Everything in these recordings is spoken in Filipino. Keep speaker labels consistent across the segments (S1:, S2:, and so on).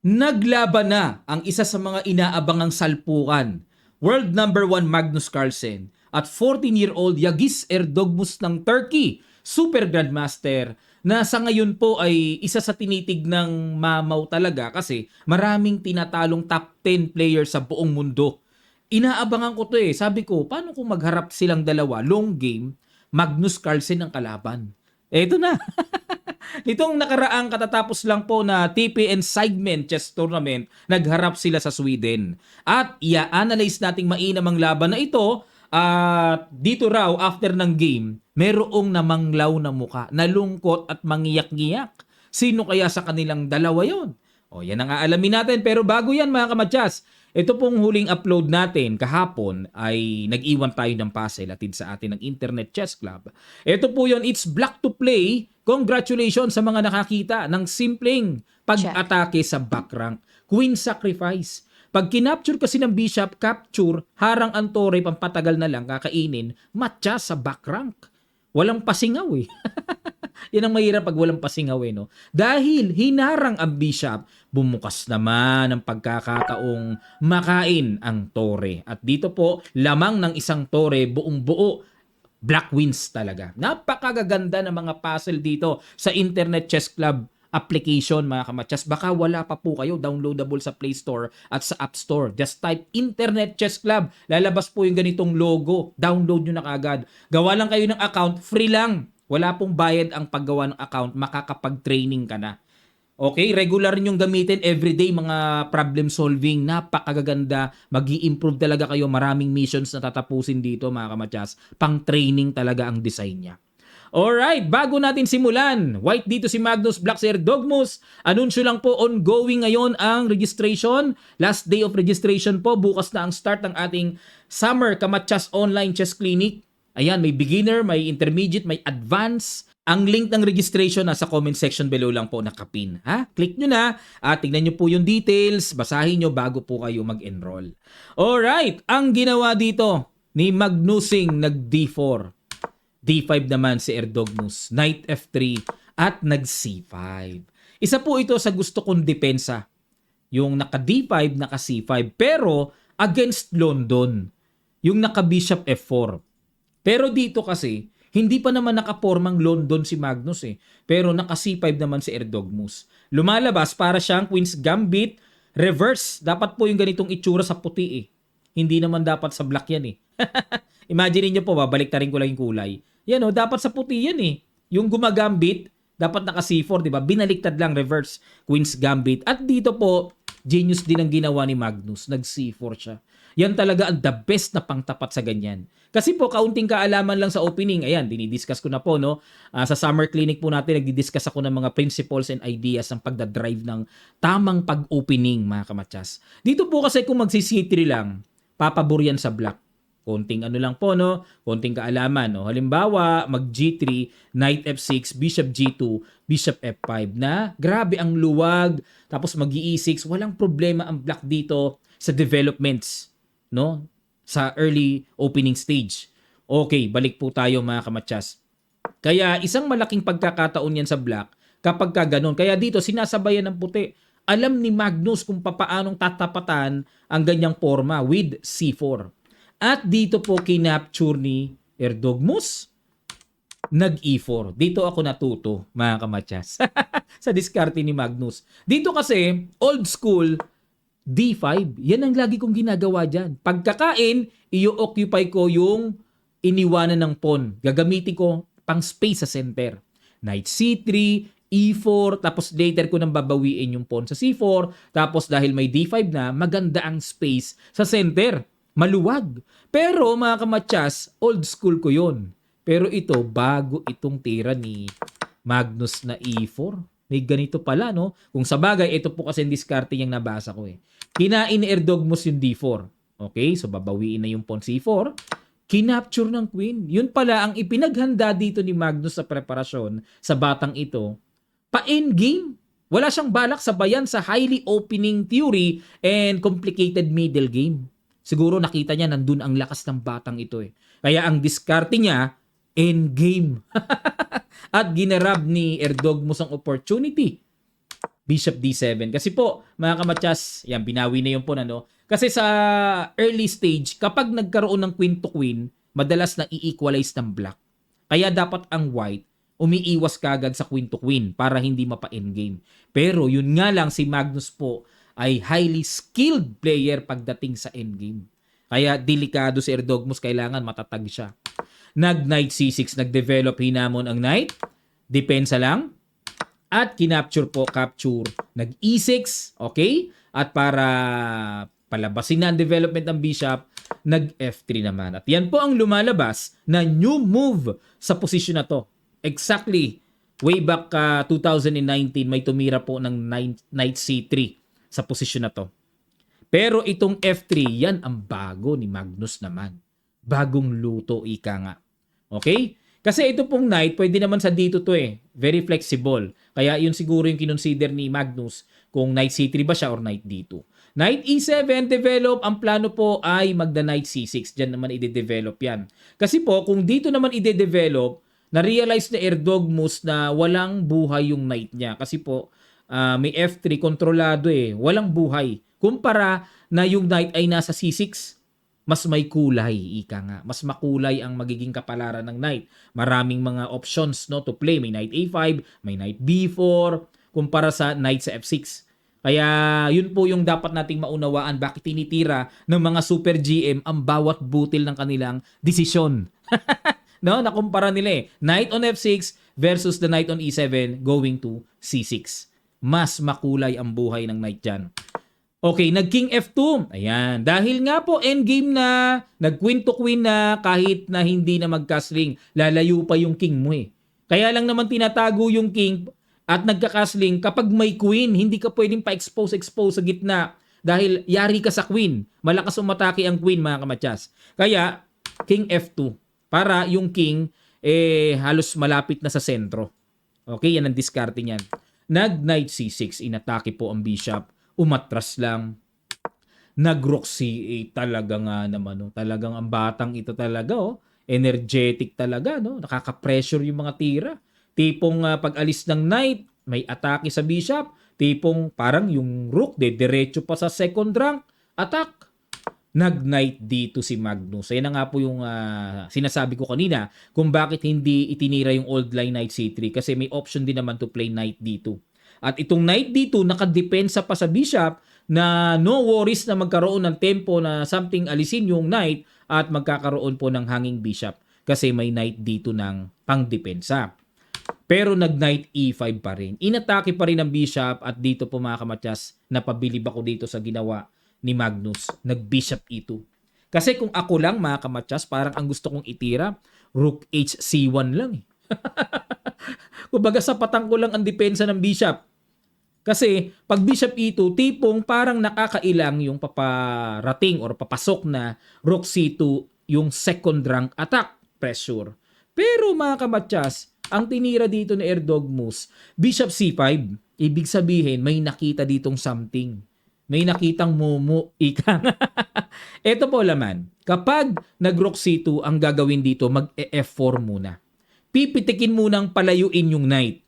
S1: Naglaban na ang isa sa mga inaabangang salpukan, world number 1 Magnus Carlsen at 14-year-old Yagis Erdogmus ng Turkey, Super Grandmaster, na sa ngayon po ay isa sa tinitig ng mamaw talaga kasi maraming tinatalong top 10 players sa buong mundo. Inaabangan ko to eh. Sabi ko, paano kung magharap silang dalawa, long game, Magnus Carlsen ang kalaban? Eto na. Nitong nakaraang katatapos lang po na TPN Segment Chess Tournament, nagharap sila sa Sweden. At i-analyze nating mainam ang laban na ito. At dito raw, after ng game, merong namanglaw na muka, nalungkot at mangiyak-ngiyak. Sino kaya sa kanilang dalawa yon? O, yan ang aalamin natin. Pero bago yan mga kamadyas, ito pong huling upload natin kahapon ay nag-iwan tayo ng puzzle atid sa atin ng Internet Chess Club. Ito po yon, it's Black to Play. Congratulations sa mga nakakita ng simpleng pag-atake sa back rank. Queen Sacrifice. Pag kinapture kasi ng bishop, capture, harang ang tore, pampatagal na lang, kakainin, matcha sa back rank. Walang pasingaw eh. Yan ang mahirap pag walang pasingaw eh, no? Dahil hinarang ang bishop, bumukas naman ang pagkakataong makain ang tore. At dito po, lamang ng isang tore, buong buo, black wins talaga. Napakagaganda ng mga puzzle dito sa Internet Chess Club application mga kamatsas. Baka wala pa po kayo, downloadable sa Play Store at sa App Store. Just type Internet Chess Club. Lalabas po yung ganitong logo. Download nyo na kagad. Gawa lang kayo ng account, free lang. Wala pong bayad ang paggawa ng account, makakapag-training ka na. Okay, regular nyong gamitin everyday mga problem solving. Napakaganda. Mag-i-improve talaga kayo. Maraming missions na tatapusin dito mga kamatyas. Pang training talaga ang design niya. Alright, bago natin simulan, white dito si Magnus Black Sir Dogmus. Anunsyo lang po, ongoing ngayon ang registration. Last day of registration po. Bukas na ang start ng ating Summer Kamatyas Online Chess Clinic. Ayan, may beginner, may intermediate, may advanced. Ang link ng registration nasa comment section below lang po nakapin. Ha? Click nyo na at tignan nyo po yung details. Basahin nyo bago po kayo mag-enroll. Alright, ang ginawa dito ni Magnusing nag D4. D5 naman si Erdogmus. Knight F3 at nag C5. Isa po ito sa gusto kong depensa. Yung naka D5, naka C5. Pero against London. Yung naka Bishop F4. Pero dito kasi, hindi pa naman nakapormang London si Magnus eh. Pero naka C5 naman si Erdogmus. Lumalabas para siyang Queen's Gambit, reverse. Dapat po yung ganitong itsura sa puti eh. Hindi naman dapat sa black yan eh. Imagine niyo po, babalik ta rin ko lang yung kulay. Yan o, dapat sa puti yan eh. Yung gumagambit, dapat naka C4, di ba? Binaliktad lang, reverse, Queen's Gambit. At dito po, genius din ang ginawa ni Magnus. Nag C4 siya. Yan talaga ang the best na pangtapat sa ganyan. Kasi po, kaunting kaalaman lang sa opening. Ayan, dinidiscuss ko na po, no? Sa summer clinic po natin, nagdidiscuss ako ng mga principles and ideas ng pagdadrive ng tamang pag-opening, mga kamatsas. Dito po kasi kung magsi-C3 lang, papabor yan sa black. Konting ano lang po, no? Konting kaalaman, no? Halimbawa, mag G3, Knight F6, Bishop G2, Bishop F5 na grabe ang luwag. Tapos mag E6, walang problema ang black dito sa developments, no? Sa early opening stage. Okay, balik po tayo mga kamatsas. Kaya isang malaking pagkakataon yan sa black kapag ka ganun. Kaya dito sinasabayan ng puti. Alam ni Magnus kung papaanong tatapatan ang ganyang forma with C4. At dito po kinapture ni Erdogmus, nag-E4. Dito ako natuto, mga kamatsas. Sa diskarte ni Magnus. Dito kasi, old school, D5. Yan ang lagi kong ginagawa dyan. Pagkakain, i-occupy ko yung iniwanan ng pawn. Gagamitin ko pang space sa center. Knight C3, E4, tapos later ko nang babawiin yung pawn sa C4. Tapos dahil may D5 na, maganda ang space sa center. Maluwag. Pero mga kamatsas, old school ko yon. Pero ito, bago itong tira ni Magnus na E4. May ganito pala, no? Kung sa bagay, ito po kasi yung diskarte niyang nabasa ko eh. Kinain ni Erdogmus yung D4. Okay, so babawiin na yung pawn C4. Kinapture ng queen. Yun pala ang ipinaghanda dito ni Magnus sa preparasyon sa batang ito. Pa-endgame. Wala siyang balak sabayan sa highly opening theory and complicated middle game. Siguro nakita niya nandun ang lakas ng batang ito eh. Kaya ang diskarte niya, endgame. At ginarab ni Erdogmus ang opportunity Bishop D7. Kasi po, mga kamatyas, yan, binawi na yung pawn, ano? Kasi sa early stage, kapag nagkaroon ng queen to queen, madalas na i-equalize ng black. Kaya dapat ang white, umiiwas kagad sa queen to queen para hindi mapa-endgame. Pero yun nga lang, si Magnus po ay highly skilled player pagdating sa endgame. Kaya delikado si Erdogmus, kailangan matatag siya. Nag-knight C6, nag-develop hinamon ang knight. Depensa lang. At kinapture po, capture. Nag-E6, okay? At para palabasin na ang development ng bishop, nag-F3 naman. At yan po ang lumalabas na new move sa posisyon na to. Exactly, way back 2019, may tumira po ng knight C3 sa posisyon na to. Pero itong F3, yan ang bago ni Magnus naman. Bagong luto, ika nga. Okay? Kasi ito pong knight, pwede naman sa dito to eh. Very flexible. Kaya yun siguro yung kinonsider ni Magnus kung knight C3 ba siya or knight D2. Knight E7, develop. Ang plano po ay magda knight C6. Diyan naman ide-develop yan. Kasi po, kung dito naman ide-develop, na-realize na Erdogmus na walang buhay yung knight niya. Kasi po, may F3, kontrolado eh. Walang buhay. Kumpara na yung knight ay nasa C6, mas may kulay, ika nga. Mas makulay ang magiging kapalaran ng knight. Maraming mga options no to play. May knight A5, may knight B4, kumpara sa knight sa F6. Kaya yun po yung dapat nating maunawaan bakit tinitira ng mga super GM ang bawat butil ng kanilang desisyon. No, nakumpara nila eh. Knight on F6 versus the knight on E7 going to C6. Mas makulay ang buhay ng knight dyan. Okay, nag-king F2. Ayan. Dahil nga po endgame na, nag-queen to queen na, kahit na hindi na mag-castling, lalayo pa yung king mo eh. Kaya lang naman tinatago yung king at nagka-castling kapag may queen, hindi ka pwedeng pa-expose sa gitna dahil yari ka sa queen. Malakas umatake ang queen, mga kamatyas. Kaya, king F2 para yung king halos malapit na sa sentro. Okay, yan ang diskarte niyan. Nag-knight C6, inatake po ang bishop. Umatras lang. Nag-rook C8 talaga nga naman. No? Talagang ang batang ito talaga. Oh. Energetic talaga. No? Nakaka-pressure yung mga tira. Tipong pag-alis ng knight, may atake sa bishop. Tipong parang yung rook, diretso pa sa second rank. Attack. Nag-knight D2 si Magnus. Yan na nga po yung sinasabi ko kanina kung bakit hindi itinira yung old line knight C3 kasi may option din naman to play knight D2. At itong knight D2 nakadepensa pa sa bishop na no worries na magkaroon ng tempo na something alisin yung knight at magkakaroon po ng hanging bishop kasi may knight D2 ng pangdepensa. Pero nag-knight E5 pa rin. Inatake pa rin ang bishop at dito po mga kamatyas, napabilib ako dito sa ginawa ni Magnus. Nag-bishop E2. Kasi kung ako lang mga kamatyas, parang ang gusto kong itira, rook HC1 lang eh. Kumbaga sapatan ko lang ang depensa ng bishop. Kasi pag bishop E2, tipong parang nakakailang yung paparating or papasok na rook C2 yung second rank attack pressure. Pero mga kamatyas, ang tinira dito ni Erdogmus, bishop C5, ibig sabihin may nakita ditong something. May nakitang momo, ika. Ito po laman, kapag nag-rook C2, ang gagawin dito, mag-F4 muna. Pipitikin munang palayuin yung knight.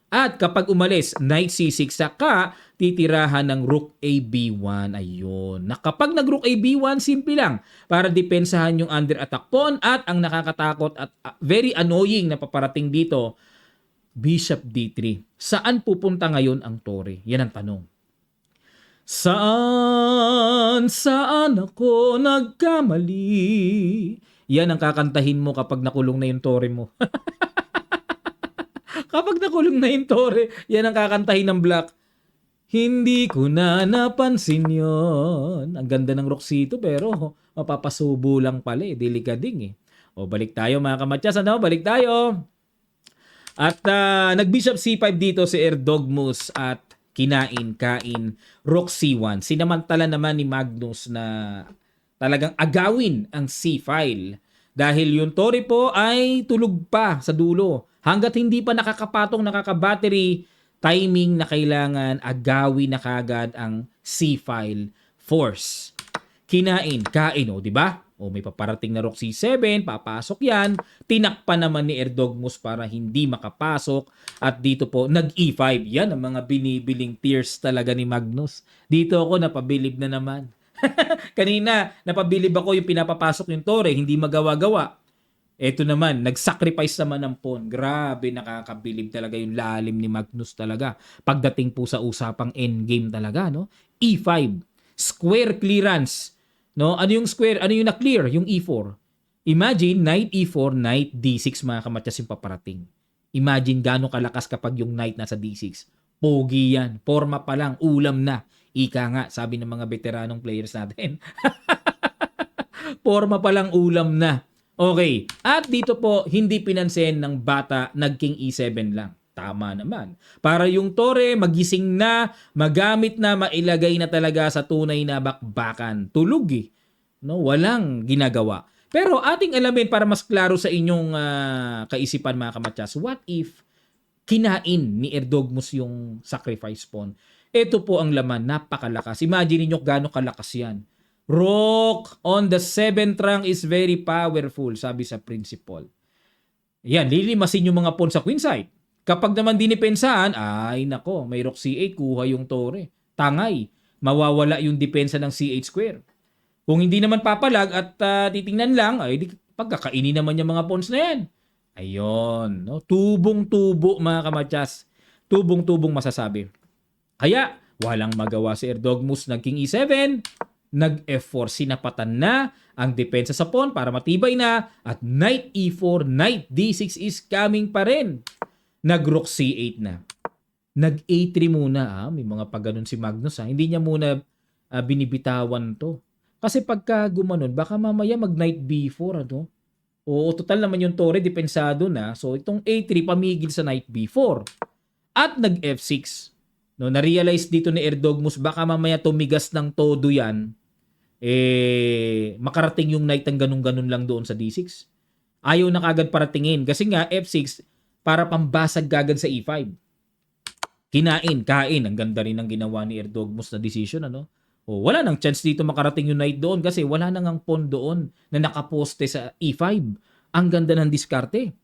S1: At kapag umalis, knight C6, saka titirahan ng rook AB1. Ayun. Kapag nag-rook AB1, simple lang. Para depensahan yung under attack pawn at ang nakakatakot at very annoying na paparating dito, bishop D3. Saan pupunta ngayon ang tore? Yan ang tanong. Saan ako nagkamali? Yan ang kakantahin mo kapag nakulong na yung tore mo. Kapag nakulong na yung tore, yan ang kakantahin ng black. Hindi ko na napansin yon. Ang ganda ng rook C2 pero mapapasubo lang pala eh. Delikading eh. O balik tayo mga kamatyas. Ano? Balik tayo. At nag-bishop C5 dito si Erdogmus at kain rook C1. Sinamantala naman ni Magnus na talagang agawin ang C-file. Dahil yung tore po ay tulog pa sa dulo. Hanggat hindi pa nakakapatong, nakakabattery, timing na kailangan agawin na kagad ang C-file force. Kain, o, di ba? O may paparating na rook C7, papasok yan. Tinakpan naman ni Erdogmus para hindi makapasok. At dito po, nag-E5. Yan ang mga binibiling tiers talaga ni Magnus. Dito ako napabilib na naman. Kanina, napabilib ako yung pinapapasok yung tore, hindi magawa-gawa. Eto naman, nag-sacrifice naman ng pawn. Grabe, nakakabilib talaga yung lalim ni Magnus talaga. Pagdating po sa usapang endgame talaga, no? E5, square clearance. No? Ano yung square? Ano yung na-clear? Yung E4. Imagine, knight E4, knight D6 mga kamatyas yung paparating. Imagine gano'ng kalakas kapag yung knight nasa D6. Pogi yan. Forma pa lang, ulam na. Ika nga, sabi ng mga veteranong players natin. Forma pa lang, ulam na. Okay. At dito po, hindi pinansin ng bata, nag-king E7 lang. Tama naman. Para yung tore, magising na, magamit na, mailagay na talaga sa tunay na bakbakan. Tulog eh. No? Walang ginagawa. Pero ating alamin para mas klaro sa inyong kaisipan mga kamatyas, what if kinain ni Erdogmus yung sacrifice pawn? Ito po ang laman, napakalakas. Imagine niyo gaano kalakas yan. Rook on the 7th rank is very powerful, sabi sa principal. Yan, lilimasin yung mga pawn sa queen side. Kapag naman dinipensahan, ay nako, may rook C8, kuha yung tore. Tangay, mawawala yung depensa ng C8 square. Kung hindi naman papalag at titingnan lang, ay pagkakainin naman yung mga pawns na yan. Ayun, no? Tubong-tubo mga kamatyas. Tubong-tubong masasabi. Kaya, walang magawa si Erdogmus ng king E7, nag-F4, sinapatan na ang depensa sa pawn para matibay na at knight E4, knight D6 is coming pa rin. Nag-rook C8 na. Nag-A3 muna. May mga pagganon si Magnus. Hindi niya muna binibitawan to. Kasi pagka gumanon, baka mamaya mag-knight B4. Ano? O total naman yung tore, depensado na. So itong A3 pamigil sa knight B4. At nag-F6. No, na-realize dito ni Erdogmus, baka mamaya tumigas ng todo yan, makarating yung knight ng ganun-ganun lang doon sa D6. Ayaw na kagad paratingin. Kasi nga, F6, para pambasag kagad sa E5. Kain. Ang ganda rin ng ginawa ni Erdogmus na decision, ano? O, wala nang chance dito makarating yung knight doon kasi wala nang ang pawn doon na nakaposte sa E5. Ang ganda ng diskarte.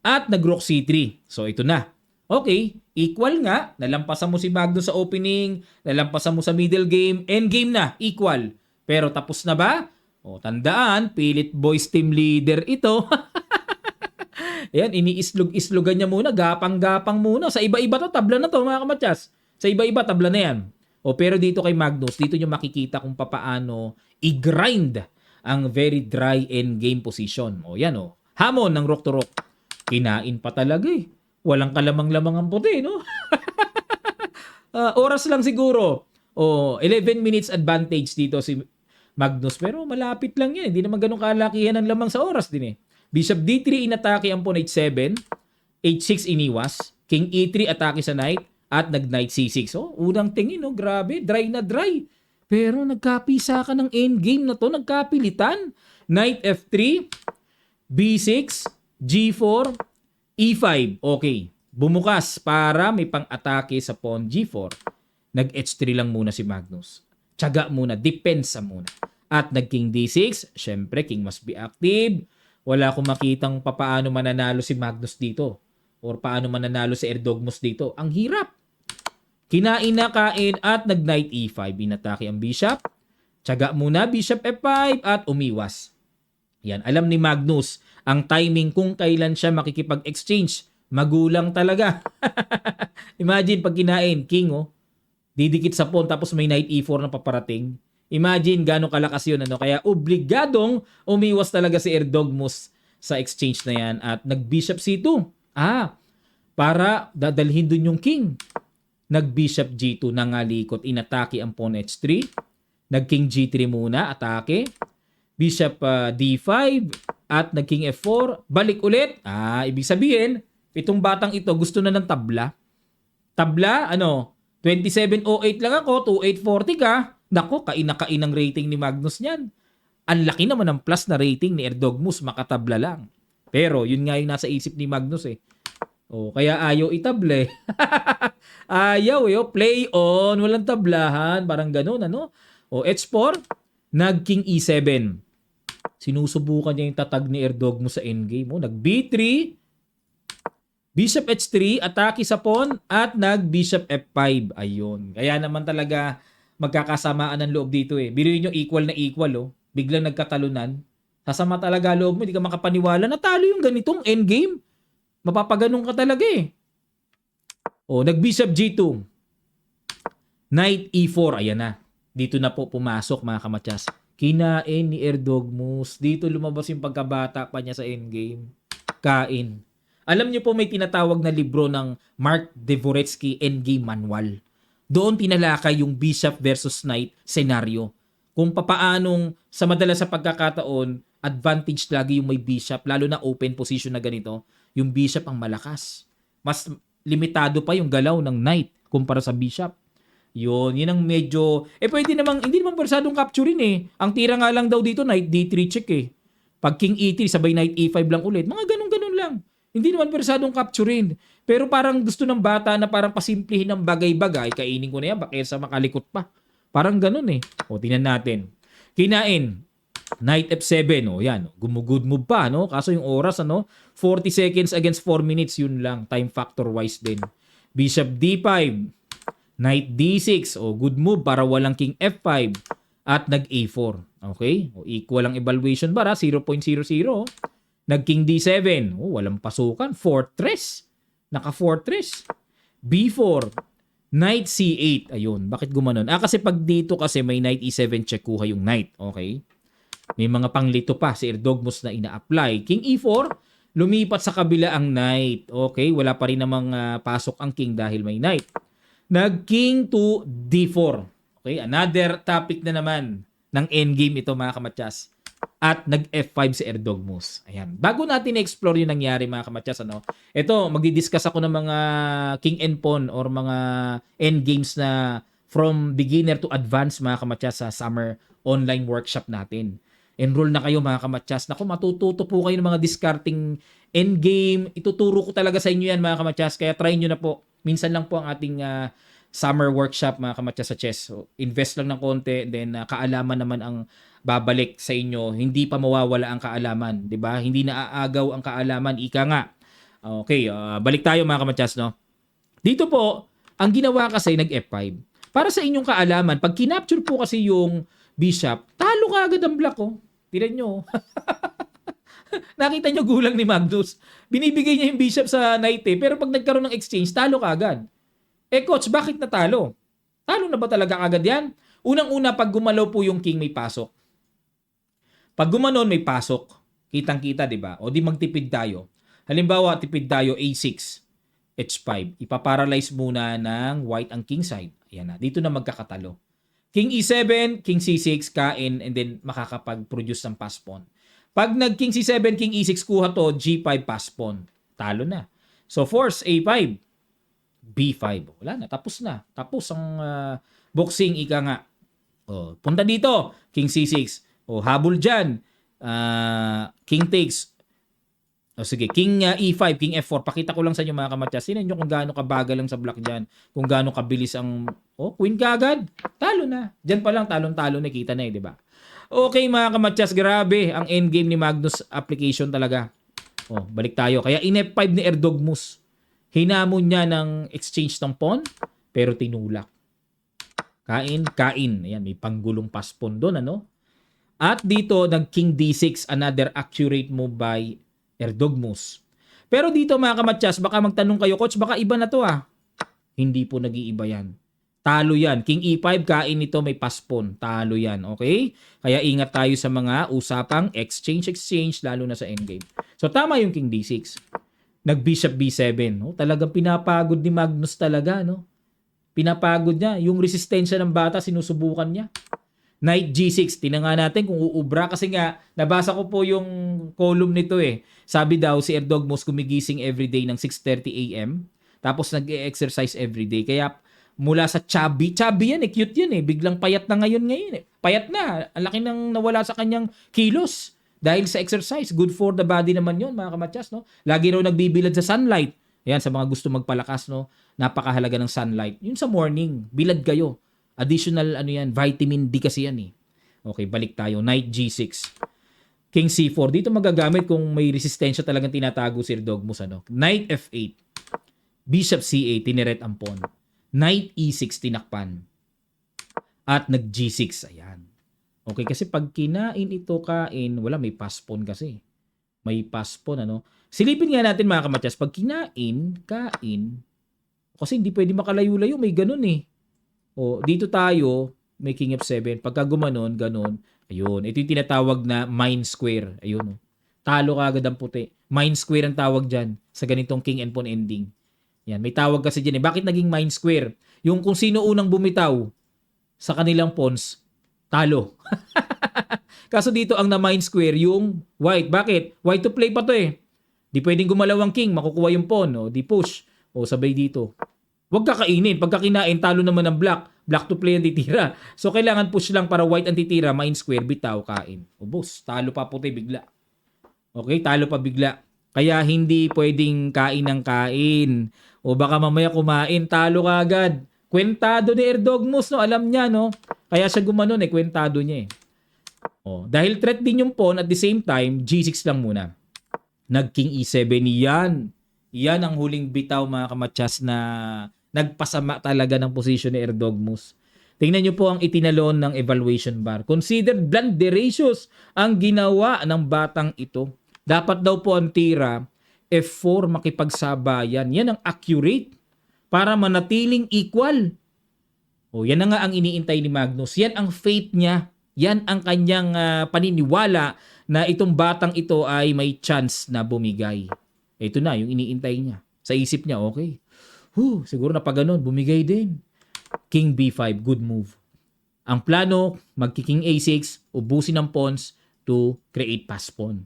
S1: At nag-rook C3. So, ito na. Okay, equal nga. Nalampasan mo si Magnus sa opening, nalampasan mo sa middle game, end game na, equal. Pero tapos na ba? O, tandaan, pilit boys team leader ito. Ayan, iniislog-islogan niya muna, gapang-gapang muna. Sa iba-iba to, tabla na to mga kamatyas. Sa iba-iba, tabla na yan. O, pero dito kay Magnus, dito niyo makikita kung papaano i-grind ang very dry end game position. O, yan o. Hamon ng rook to rook. Kinain pa talaga eh. Walang kalamang-lamang ang puti, no? Oras lang siguro. 11 minutes advantage dito si Magnus. Pero malapit lang yan. Hindi naman ganun kalakihan ang lamang sa oras din eh. Bishop D3 inatake ang pawn H7. H6 iniwas. King E3 atake sa knight. At nag-knight C6. Unang tingin, no? Grabe. Dry na dry. Pero nagkapisa ka ng endgame na to. Nagkapilitan. Knight F3. B6. G4. E5, okay. Bumukas para may pang-atake sa pawn G4. Nag-H3 lang muna si Magnus. Tiyaga muna, depensa muna. At nag-King D6, syempre King must be active. Wala akong makitang paano mananalo si Magnus dito. Or paano mananalo si Erdogmus dito. Ang hirap. Kinain na kain at nag-Knight E5. Inatake ang bishop. Tiyaga muna, Bishop F5 at umiwas. Yan, alam ni Magnus ang timing kung kailan siya makikipag-exchange. Magulang talaga. Imagine pag kinain, king didikit sa pawn tapos may knight E4 na paparating. Imagine gano'ng kalakas yun. Ano? Kaya obligadong umiwas talaga si Erdogmus sa exchange na yan at nag-bishop C2. Para dadalhin dun yung king. Nag-bishop G2 nangalikot, inatake ang pawn H3. Nag-king G3 muna, atake. Bishop D5 at nag-king F4. Balik ulit. Ibig sabihin, itong batang ito gusto na ng tabla. Tabla, 2708 lang ako, 2840 ka. Nako, kain ang rating ni Magnus niyan. Ang laki naman ng plus na rating ni Erdogmus, makatabla lang. Pero, yun nga yung nasa isip ni Magnus eh. Kaya ayaw itable. Ayaw play on, walang tablahan, parang ganun, H4, nag-king E7. Sinusubukan niya yung tatag ni Erdogmo sa endgame. Nag B3, Bishop H3, atake sa pawn, at nag Bishop F5. Ayun. Kaya naman talaga magkakasamaan ng loob dito eh. Biruin nyo equal na equal oh. Biglang nagkatalunan. Sasama talaga loob mo, hindi ka makapaniwala. Natalo yung ganitong endgame. Mapapaganon ka talaga eh. Nag Bishop G2. Knight E4. Ayan na. Dito na po pumasok mga kamatyas. Kinain ni Erdogmus. Dito lumabas yung pagkabata pa niya sa endgame. Kain. Alam niyo po may tinatawag na libro ng Mark Dvoretsky Endgame Manual. Doon tinalakay yung Bishop versus Knight scenario. Kung papaanong sa madalas sa pagkakataon, advantage lagi yung may Bishop, lalo na open position na ganito, yung Bishop ang malakas. Mas limitado pa yung galaw ng Knight kumpara sa Bishop. Yun ang medyo, pwede namang, hindi naman persadong capturein eh. Ang tira nga lang daw dito, Knight D3 check eh. Pag King E3, sabay Knight E5 lang ulit. Mga ganun-ganun lang. Hindi naman persadong capturein. Pero parang gusto ng bata na parang pasimplihin ng bagay-bagay, kainin ko na yan, bakit sa makalikot pa. Parang ganun eh. Tingnan natin. Kinain. Knight F7, yan. Gumugood move pa, no? Kaso yung oras, 40 seconds against 4 minutes, yun lang. Time factor wise din. Bishop D5. Knight D6, good move para walang King F5 at nag A4. Okay? Equal ang evaluation bar, 0.00. Nag King D7, walang pasukan, fortress. Naka-fortress. B4, Knight C8. Ayun, bakit gumanon? Kasi pag dito kasi may Knight E7 check kuha yung Knight. Okay? May mga panglito pa si Erdogmus na ina-apply. King E4, lumipat sa kabila ang Knight. Okay? Wala pa rin namang pasok ang King dahil may Knight. Nag-King to D4. Okay, another topic na naman ng endgame ito mga kamatyas. At nag-F5 si Erdogmus. Ayan. Bago natin i-explore yung nangyari mga kamatyas, ito, magdi-discuss ako ng mga King and Pawn or mga endgames na from beginner to advanced mga kamatyas sa summer online workshop natin. Enroll na kayo mga kamatyas. Naku, matututo po kayo ng mga discarding endgame. Ituturo ko talaga sa inyo yan mga kamatyas. Kaya try nyo na po. Minsan lang po ang ating summer workshop mga kamatyas sa chess. So, invest lang ng konti, then kaalaman naman ang babalik sa inyo. Hindi pa mawawala ang kaalaman, 'di ba? Hindi na aagaw ang kaalaman, ika nga. Okay, balik tayo mga kamatyas, no? Dito po, ang ginawa kasi nag F5. Para sa inyong kaalaman, pag kinapture po kasi yung bishop, talo ka agad ang black, oh. Tingnan nyo. Nakita nyo gulang ni Magnus. Binibigay niya yung bishop sa knight pero pag nagkaroon ng exchange, talo ka agad. Coach, bakit natalo? Talo na ba talaga agad yan? Unang-una, pag gumalaw po yung king, may pasok. Pag gumanon, may pasok. Kitang-kita, di ba? O di magtipid tayo. Halimbawa, tipid tayo A6, H5. Ipaparalyze muna ng white ang king side. Ayan na. Dito na magkakatalo. King E7, King C6, kain, and then makakapag-produce ng pass pawn. Pag nag-King C7, King E6, kuha to, G5, pass pawn. Talo na. So, force A5, B5. Wala na, tapos na. Tapos ang boxing, ika nga. Punta dito, King C6. Habol dyan. King takes. Sige, King E5, King F4. Pakita ko lang sa inyo mga kamatyas. Sinan nyo kung gaano kabagal lang sa black dyan. Kung gaano kabilis ang... Queen ka agad. Talo na. Dyan pa lang, talon-talo, nakita na di ba? Okay mga kamatyas, grabe ang endgame ni Magnus application talaga. Balik tayo. Kaya in F5 ni Erdogmus. Hinamon niya ng exchange ng pawn, pero tinulak. Kain. Ayan, may panggulong pass pawn doon, At dito, nag-King D6, another accurate move by Erdogmus. Pero dito mga kamatyas, baka magtanong kayo, Coach, baka iba na to Hindi po nag-iiba yan. Talo yan. King E5, kain nito, may pass pawn. Talo yan, okay? Kaya ingat tayo sa mga usapang exchange, lalo na sa endgame. So tama yung King D6. Nag-Bishop B7. Talagang pinapagod ni Magnus talaga, Pinapagod niya. Yung resistensya ng bata, sinusubukan niya. Knight G6, tinanga natin kung uubra kasi nga nabasa ko po yung column nito Sabi daw si Erdogmus gumigising everyday ng 6:30 AM tapos nag-exercise everyday. Kaya mula sa chubby yan cute yan biglang payat na ngayon Payat na, ang laki nang nawala sa kanyang kilos dahil sa exercise. Good for the body naman yon mga kamatyas, Lagi raw nagbibilad sa sunlight. Ayan, sa mga gusto magpalakas, napakahalaga ng sunlight. Yun sa morning, bilad kayo. Additional vitamin D kasi yan Okay, balik tayo. Knight G6. King C4. Dito magagamit kung may resistensya talagang tinatago si Dogmus. Ano? Knight F8. Bishop C8. Tineret ang pawn. Knight E6. Tinakpan. At nag G6. Ayan. Okay, kasi pag kinain ito, wala, may pass pawn kasi. May pass pawn, ano? Silipin nga natin mga kamatyas. Pag kinain, kasi hindi pwede makalayo-layo. May ganun eh. O, dito tayo, may King F7. Pagka gumanon, ganun. Ayun. Ito yung tinatawag na mine square. Ayun. Talo ka agad ang puti. Mine square ang tawag dyan sa ganitong king and pawn ending. Yan. May tawag kasi dyan eh. Bakit naging mine square? Yung kung sino unang bumitaw sa kanilang pawns, talo. Kaso dito ang na-mine square yung white. Bakit? White to play pa to eh. Di pwedeng gumalaw ang king, makukuha yung pawn. O, di push. O, sabay dito. Huwag kakainin. Pagka kinain, talo naman ng black. Black to play ang titira. So, kailangan push lang para white ang titira. Mine square, bitaw, kain. O, boss, talo pa puti, bigla. Okay, talo pa bigla. Kaya hindi pwedeng kain ng kain. O baka mamaya kumain, talo ka agad. Kwentado ni Erdogmus, no? Alam niya, no? Kaya siya gumanon eh, kwentado niya eh. O, dahil threat din yung pawn at the same time, G6 lang muna. Nag-King E7 yan. Yan ang huling bitaw mga kamatyas na nagpasama talaga ng posisyon ni Erdogmus. Tingnan nyo po ang itinalon ng evaluation bar. Considered blunderacious ang ginawa ng batang ito. Dapat daw po ang tira, F4 makipagsabayan. Yan ang accurate para manatiling equal. O, yan na nga ang iniintay ni Magnus. Yan ang faith niya. Yan ang kanyang paniniwala na itong batang ito ay may chance na bumigay. Ito na, yung iniintay niya. Sa isip niya, okay. Siguro na pag ganun, bumigay din. King B5, good move. Ang plano, magki-King A6, ubusin ang pawns to create pass pawn.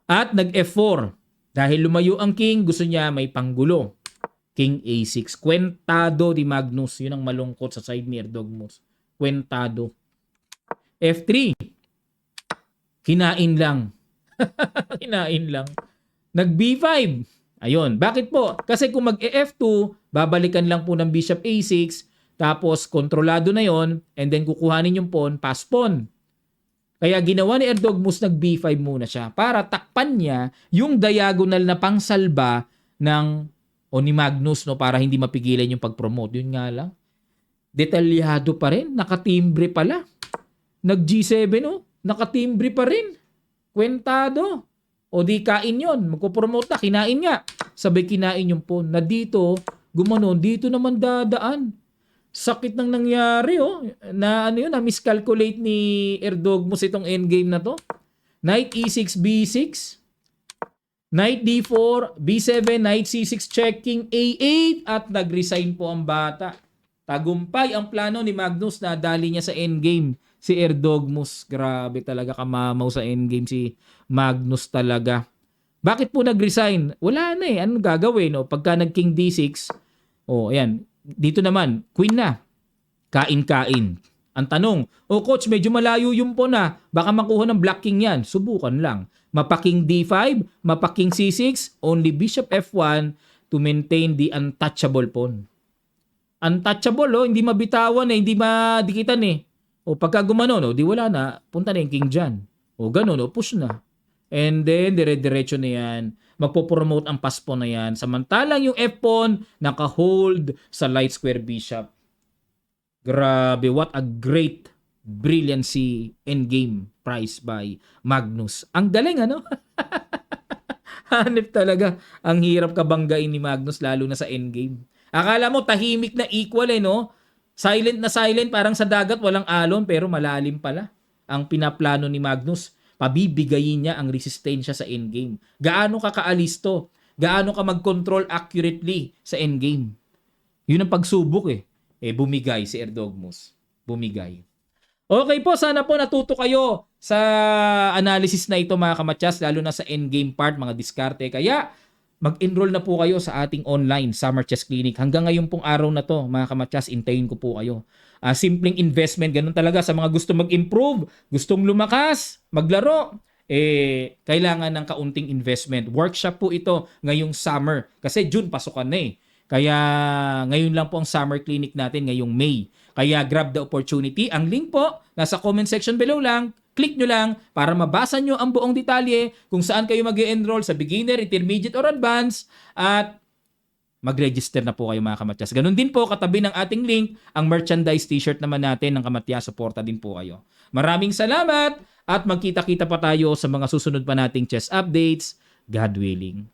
S1: At nag-F4. Dahil lumayo ang king, gusto niya may panggulo. King A6. Kwentado ni Magnus. Yun ang malungkot sa side ni Erdogmus. Kwentado. F3. Kinain lang. Kinain lang. Nag-B5. Ayun. Bakit po? Kasi kung mag-F2, babalikan lang po ng Bishop A6, tapos kontrolado na yon, and then kukuhanin yung pawn, pass pawn. Kaya ginawa ni Erdogmus, nag-B5 muna siya para takpan niya yung diagonal na pangsalba ni Magnus, no, para hindi mapigilan yung pag-promote. Yun nga lang. Detalyado pa rin. Nakatimbre pala. Nag-G7, no? Nakatimbre pa rin. Kwentado. O di kain yun. Magpo-promote na. Kinain nga. Sabay kinain yung pawn. Na dito, gumanon. Dito naman dadaan. Sakit nang nangyari, oh. Na na miscalculate ni Erdogmus itong endgame na to. Knight E6, B6. Knight D4, B7, Knight C6, checking A8. At nag-resign po ang bata. Tagumpay ang plano ni Magnus na dali niya sa endgame. Si Erdogmus, grabe talaga kamamaw sa endgame si Magnus talaga. Bakit po nag-resign? Wala na eh. Anong gagawin? No? Pagka nag-King D6, ayan. Dito naman, Queen na. Kain-kain. Ang tanong, coach, medyo malayo yung pawn na. Baka makuha ng Black King yan. Subukan lang. Mapa-King D5, mapa-King C6, only Bishop F1 to maintain the untouchable pawn. Untouchable, hindi mabitawan hindi madikitan eh. Pagka gumanon, di wala na, punta na yung king dyan. Ganun, push na. And then, dire-diretso na yan. Magpo-promote ang pass pawn na yan. Samantalang yung F-pawn, naka-hold sa light square bishop. Grabe, what a great brilliancy endgame prize by Magnus. Ang galing, ano? Hanip talaga. Ang hirap kabanggain ni Magnus, lalo na sa endgame. Akala mo, tahimik na equal no? Silent na silent, parang sa dagat walang alon, pero malalim pala. Ang pinaplano ni Magnus, pabibigayin niya ang resistensya sa endgame. Gaano ka kaalisto? Gaano ka mag-control accurately sa endgame? Yun ang pagsubok eh. Bumigay si Erdogmus. Bumigay. Okay po, sana po natuto kayo sa analysis na ito mga kamatyas, lalo na sa endgame part, mga diskarte. Kaya, mag-enroll na po kayo sa ating online Summer Chess Clinic. Hanggang ngayon pong araw na to, mga kamatyas, intayin ko po kayo. Simpleng investment, ganun talaga sa mga gusto mag-improve, gustong lumakas, maglaro, kailangan ng kaunting investment. Workshop po ito ngayong summer. Kasi June, pasukan na eh. Kaya ngayon lang po ang summer clinic natin ngayong May. Kaya grab the opportunity. Ang link po, nasa comment section below lang. Click nyo lang para mabasa nyo ang buong detalye kung saan kayo mag-enroll sa beginner, intermediate, or advanced at mag-register na po kayo mga kamatyas. Ganun din po, katabi ng ating link, ang merchandise t-shirt naman natin ng Kamatya. Suporta din po kayo. Maraming salamat at magkita-kita pa tayo sa mga susunod pa nating chess updates. God willing.